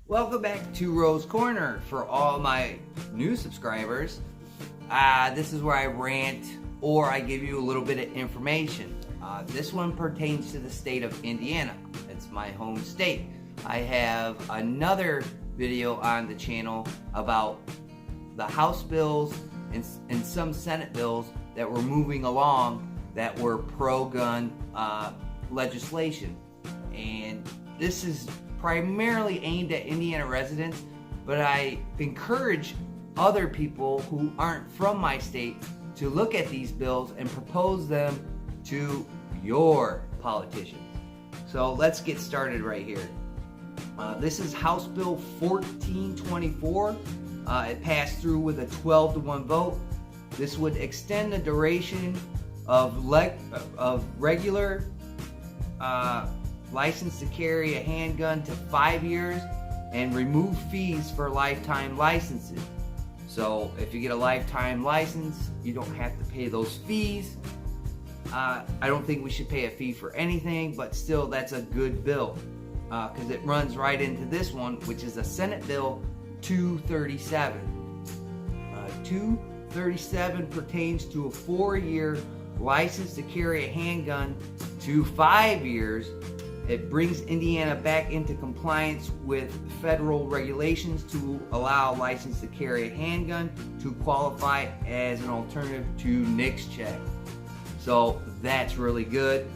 Welcome back to Rose Corner. For all my new subscribers, this is where I rant or I give you a little bit of information. This one pertains to the state of Indiana. It's my home state. I have another video on the channel about the House bills and some Senate bills that were moving along that were pro-gun legislation. And this is primarily aimed at Indiana residents, but I encourage other people who aren't from my state to look at these bills and propose them to your politicians. So let's get started right here. This is House Bill 1424. It passed through with a 12-1 vote. This would extend the duration of regular license to carry a handgun to 5 years and remove fees for lifetime licenses. So if you get a lifetime license, you don't have to pay those fees. I don't think we should pay a fee for anything, but still that's a good bill because it runs right into this one, which is a Senate Bill 237. 237 pertains to a 4-year license to carry a handgun to 5 years. It brings Indiana back into compliance with federal regulations to allow a license to carry a handgun to qualify as an alternative to NICS check. So that's really good.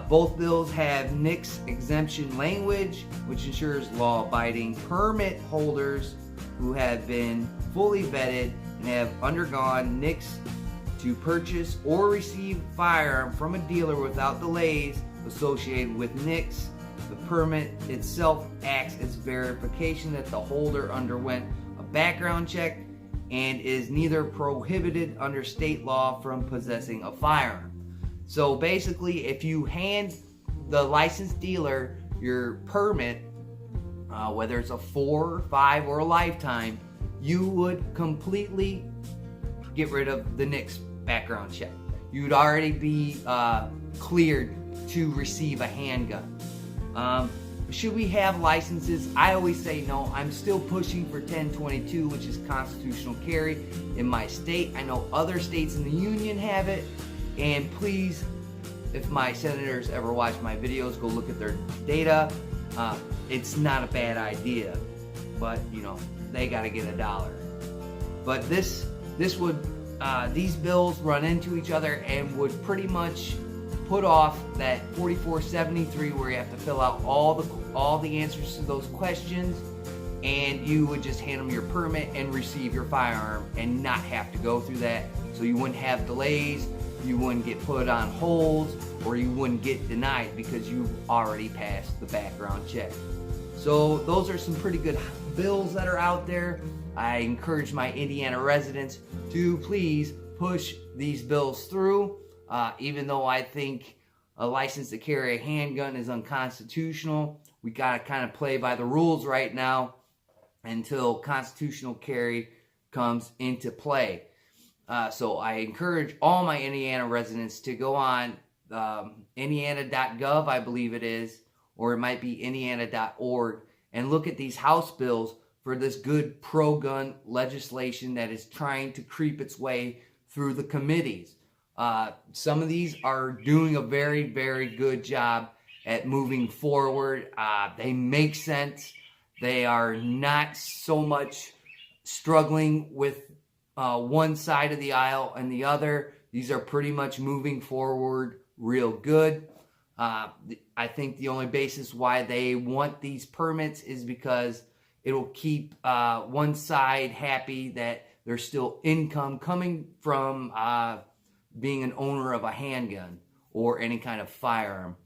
Both bills have NICS exemption language, which ensures law-abiding permit holders who have been fully vetted and have undergone NICS to purchase or receive a firearm from a dealer without delays associated with NICS. The permit itself acts as verification that the holder underwent a background check and is neither prohibited under state law from possessing a firearm. So basically, if you hand the licensed dealer your permit, whether it's a 4, 5, or a lifetime, you would completely get rid of the NICS background check. You'd already be cleared to receive a handgun. Should we have licenses? I always say no. I'm still pushing for 1022, which is constitutional carry in my state. I know other states in the union have it. And please, if my senators ever watch my videos, go look at their data. It's not a bad idea, but you know, they got to get $1. But this would these bills run into each other and would pretty much put off that 4473 where you have to fill out all the answers to those questions, and you would just hand them your permit and receive your firearm and not have to go through that. So you wouldn't have delays, you wouldn't get put on hold, or you wouldn't get denied because you've already passed the background check. So those are some pretty good bills that are out there. I encourage my Indiana residents to please push these bills through. Even though I think a license to carry a handgun is unconstitutional, we got to kind of play by the rules right now until constitutional carry comes into play. So I encourage all my Indiana residents to go on indiana.gov, I believe it is, or it might be indiana.org, and look at these House bills for this good pro-gun legislation that is trying to creep its way through the committees. Some of these are doing a very, very good job at moving forward. They make sense. They are not so much struggling with one side of the aisle and the other. These are pretty much moving forward real good. I think the only basis why they want these permits is because it'll keep one side happy that there's still income coming from being an owner of a handgun or any kind of firearm.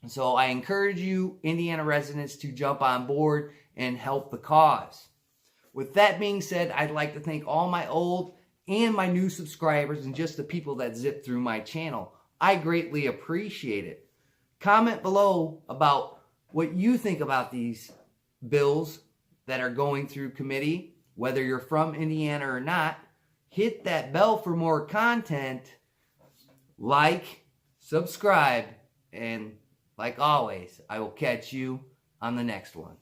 So I encourage you, Indiana residents, to jump on board and help the cause. With that being said, I'd like to thank all my old and my new subscribers and just the people that zip through my channel. I greatly appreciate it. Comment below about what you think about these bills that are going through committee, whether you're from Indiana or not. Hit that bell for more content. Like, subscribe, and like always, I will catch you on the next one.